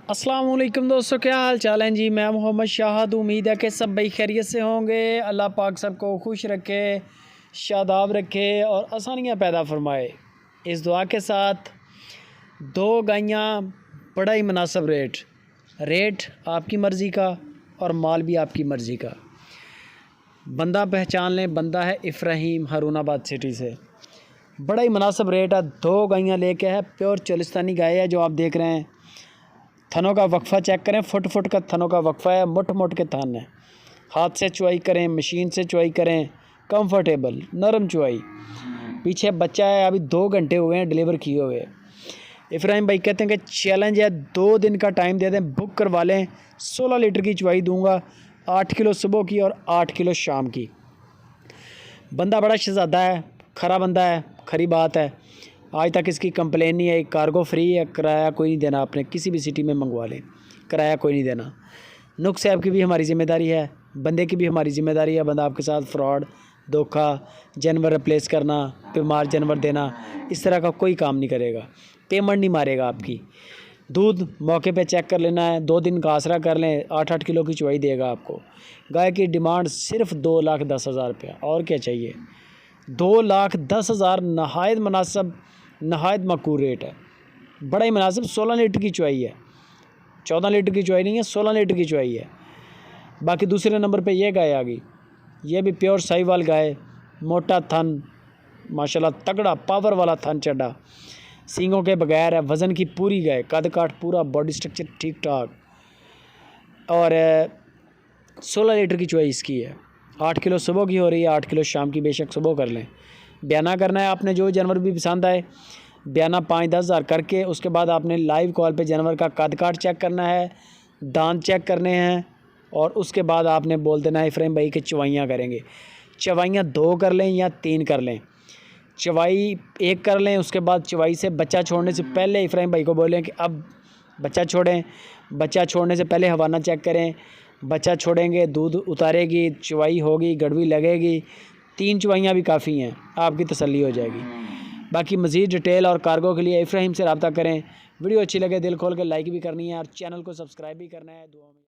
अस्सलाम वालेकुम दोस्तों, क्या हाल चाल हैं जी। मैं मोहम्मद शाहद। उम्मीद है कि सब भाई खैरियत से होंगे। अल्लाह पाक सबको खुश रखे, शादाब रखे और आसानियाँ पैदा फरमाए। इस दुआ के साथ दो गायें, बड़ा ही मुनासिब रेट आपकी मर्ज़ी का और माल भी आपकी मर्ज़ी का। बंदा पहचान लें, बंदा है इफ्राहीम हारूनाबाद सिटी से। बड़ा ही मुनासिब रेट है। दो गायें लेके है, प्योर चोलिस्तानी गाय है जो आप देख रहे हैं। थनों का वक्फ़ा चेक करें, फुट का थनों का वक्फ़ा है, मुट के थन है। हाथ से चुवाई करें, मशीन से चुवाई करें, कंफर्टेबल नरम चुवाई। पीछे बच्चा है, अभी 2 घंटे हुए हैं डिलीवर किए हुए। इब्राहिम भाई कहते हैं कि चैलेंज है, 2 दिन का टाइम दे दें, बुक करवा लें। 16 लीटर की चुवाई दूंगा, 8 किलो सुबह की और 8 किलो शाम की। बंदा बड़ा शहज़ादा है, खरा बंदा है, खरी बात है। आज तक इसकी कंप्लेन नहीं आई। कार्गो फ्री है, किराया कोई नहीं देना। आपने किसी भी सिटी में मंगवा लें, किराया कोई नहीं देना। नुक्स साहब की भी हमारी ज़िम्मेदारी है, बंदे की भी हमारी ज़िम्मेदारी है। बंदा आपके साथ फ्रॉड, धोखा, जानवर रिप्लेस करना, बीमार जानवर देना, इस तरह का कोई काम नहीं करेगा। पेमेंट नहीं मारेगा आपकी। दूध मौके पे चेक कर लेना है, 2 दिन का आसरा कर लें, 8-8 किलो की चुवाई देगा आपको। गाय की डिमांड सिर्फ 2,10,000 रुपया, और क्या चाहिए। 2,10,000 नहायत मुनासिब, नहायत मकबूल रेट है। बड़ा ही मुनासिब। 16 लीटर की चुवाई है, 14 लीटर की चुवाई नहीं है, 16 लीटर की चुवाई है। बाकी दूसरे नंबर पे ये गाय आ गई। ये भी प्योर साहिवाल गाय, मोटा थन, माशाल्लाह तगड़ा पावर वाला थन चढ़ा, सींगों के बगैर है, वज़न की पूरी गाय, कद काठ पूरा, बॉडी स्ट्रक्चर ठीक ठाक। और 16 लीटर की चुवाई इसकी है। 8 किलो सुबह की हो रही है, 8 किलो शाम की। बेशक सुबह कर लें। बयाना करना है आपने, जो जानवर भी पसंद आए बयाना 5-10 हज़ार करके, उसके बाद आपने लाइव कॉल पे जानवर का कद काठ चेक करना है, दांत चेक करने हैं, और उसके बाद आपने बोल देना है इफ्राहिम भाई कि चवाइयाँ करेंगे। चवाइयाँ 2 कर लें या 3 कर लें। चवाई 1 कर लें, उसके बाद चवाई से बच्चा छोड़ने से पहले इफ्राहिम भाई को बोलें कि अब बच्चा छोड़ें। बच्चा छोड़ने से पहले हवाना चेक करें। बच्चा छोड़ेंगे, दूध उतारेगी, चवाई होगी, गड़वी लगेगी। 3 चवाइयाँ भी काफ़ी हैं, आपकी तसल्ली हो जाएगी। बाकी मज़ीद डिटेल और कार्गो के लिए इफ्राहिम से रब्ता करें। वीडियो अच्छी लगे दिल खोल के लाइक भी करनी है और चैनल को सब्सक्राइब भी करना है। दुआ में